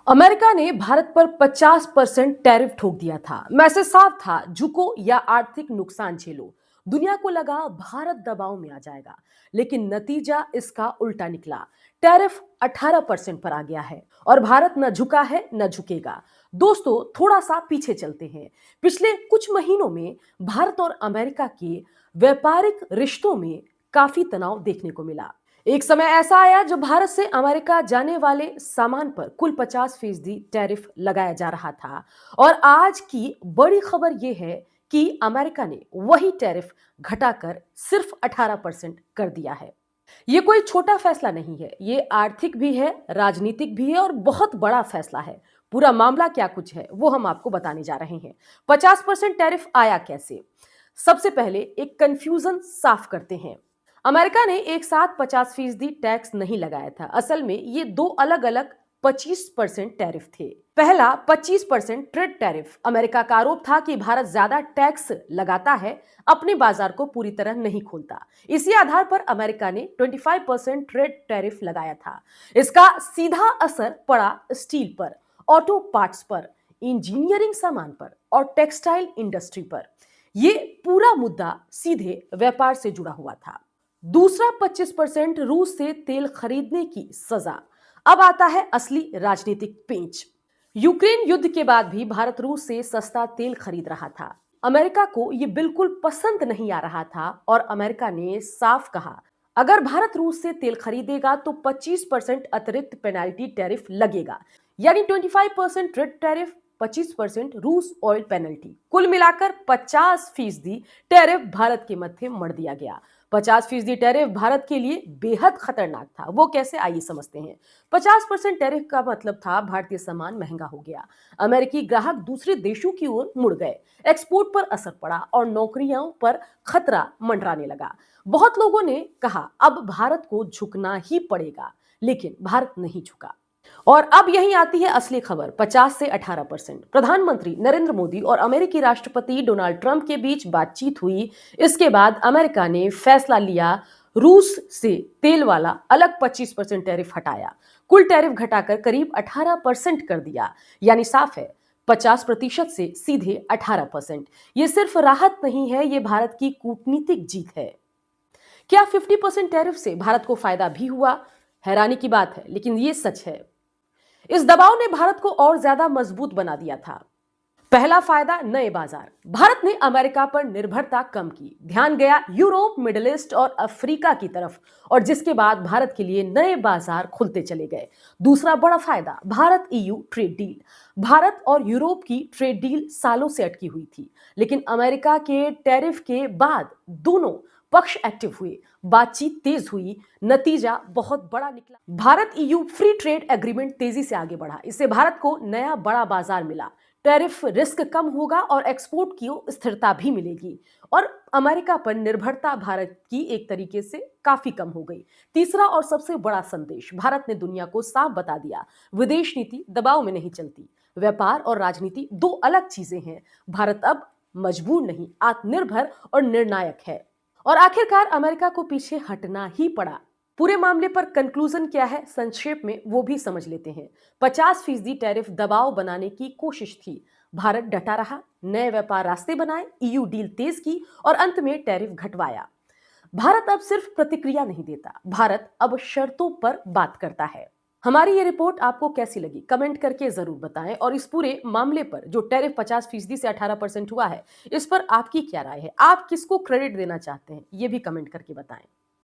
America ने भारत पर 50% tariff ठोक दिया था। मैसेज साफ था, झुको या आर्थिक नुकसान झेलो। दुनिया को लगा भारत दबाव में आ जाएगा, लेकिन नतीजा इसका उल्टा निकला। टैरिफ 18% पर आ गया है और भारत न झुका है न झुकेगा। दोस्तों, थोड़ा सा पीछे चलते हैं। पिछले कुछ महीनों में भारत और अमेरिका के व्यापारिक रिश्तों में काफी तनाव देखने को मिला। एक समय ऐसा आया जब भारत से अमेरिका जाने वाले सामान पर कुल 50% टैरिफ लगाया जा रहा था। और आज की बड़ी खबर यह है कि अमेरिका ने वही टैरिफ घटाकर सिर्फ 18% कर दिया है। ये कोई छोटा फैसला नहीं है, ये आर्थिक भी है, राजनीतिक भी है और बहुत बड़ा फैसला है। पूरा मामला क्या कुछ है वो हम आपको बताने जा रहे हैं। 50% टैरिफ आया कैसे? सबसे पहले एक कंफ्यूजन साफ करते हैं। अमेरिका ने एक साथ 50% टैक्स नहीं लगाया था। असल में ये दो अलग अलग 25% टैरिफ थे। पहला 25% ट्रेड टैरिफ। अमेरिका का आरोप था कि भारत ज्यादा टैक्स लगाता है, अपने बाजार को पूरी तरह नहीं खोलता। इसी आधार पर अमेरिका ने 25% ट्रेड टैरिफ लगाया था। इसका सीधा असर पड़ा स्टील पर, ऑटो पार्ट्स पर, इंजीनियरिंग सामान पर और टेक्सटाइल इंडस्ट्री पर। ये पूरा मुद्दा सीधे व्यापार से जुड़ा हुआ था। दूसरा 25% रूस से तेल खरीदने की सजा। अब आता है असली राजनीतिक पेंच। यूक्रेन युद्ध के बाद भी भारत रूस से सस्ता तेल खरीद रहा था। अमेरिका को यह बिल्कुल पसंद नहीं आ रहा था और अमेरिका ने साफ कहा, अगर भारत रूस से तेल खरीदेगा तो 25% अतिरिक्त पेनाल्टी टैरिफ लगेगा। यानी 25% ट्रेड टैरिफ, 25% रूस ऑयल पेनल्टी, कुल मिलाकर 50% टैरिफ भारत के मत्थे मढ़ दिया गया। 50% टैरिफ भारत के लिए बेहद खतरनाक था। वो कैसे, आइए समझते हैं। 50% टैरिफ का मतलब था भारतीय सामान महंगा हो गया, अमेरिकी ग्राहक दूसरे देशों की ओर मुड़ गए, एक्सपोर्ट पर असर पड़ा और नौकरियों पर खतरा मंडराने लगा। बहुत लोगों ने कहा अब भारत को झुकना ही पड़ेगा, लेकिन भारत नहीं झुका। और अब यहीं आती है असली खबर। 50 से 18%। प्रधानमंत्री नरेंद्र मोदी और अमेरिकी राष्ट्रपति डोनाल्ड ट्रंप के बीच बातचीत हुई। इसके बाद अमेरिका ने फैसला लिया, रूस से तेल वाला अलग 25% टैरिफ हटाया, कुल टैरिफ घटाकर करीब 18% कर दिया। यानी साफ है, 50% से सीधे 18%। ये सिर्फ राहत नहीं है, ये भारत की कूटनीतिक जीत है। क्या 50% टैरिफ से भारत को फायदा भी हुआ? हैरानी की बात है, लेकिन ये सच है। इस दबाव ने भारत को और ज्यादा मजबूत बना दिया था। पहला फायदा, नए बाजार। भारत ने अमेरिका पर निर्भरता कम की, ध्यान गया यूरोप, मिडिल ईस्ट और अफ्रीका की तरफ, और जिसके बाद भारत के लिए नए बाजार खुलते चले गए। दूसरा बड़ा फायदा, Bharat EU trade deal. Bharat और यूरोप की ट्रेड डील सालों से अटकी हुई थी, लेकिन अमेरिका के टैरिफ के बाद दोनों पक्ष एक्टिव हुए, बातचीत तेज हुई, नतीजा बहुत बड़ा निकला। Bharat EU free trade agreement तेजी से आगे बढ़ा। इससे भारत को नया बड़ा बाजार मिला, टैरिफ रिस्क कम होगा और एक्सपोर्ट की स्थिरता भी मिलेगी, और अमेरिका पर निर्भरता भारत की एक तरीके से काफी कम हो गई। तीसरा और सबसे बड़ा संदेश, भारत ने दुनिया को साफ बता दिया, विदेश नीति दबाव में नहीं चलती। व्यापार और राजनीति दो अलग चीजें हैं। भारत अब मजबूर नहीं, आत्मनिर्भर और निर्णायक है। और आखिरकार अमेरिका को पीछे हटना ही पड़ा। पूरे मामले पर कंक्लूजन क्या है, संक्षेप में वो भी समझ लेते हैं। 50% टैरिफ दबाव बनाने की कोशिश थी, भारत डटा रहा, नए व्यापार रास्ते बनाए, ईयू डील तेज की और अंत में टैरिफ घटवाया। भारत अब सिर्फ प्रतिक्रिया नहीं देता, भारत अब शर्तों पर बात करता है। हमारी ये रिपोर्ट आपको कैसी लगी कमेंट करके जरूर बताएं, और इस पूरे मामले पर जो टैरिफ 50% से 18% हुआ है, इस पर आपकी क्या राय है? आप किसको क्रेडिट देना चाहते हैं, ये भी कमेंट करके बताएं।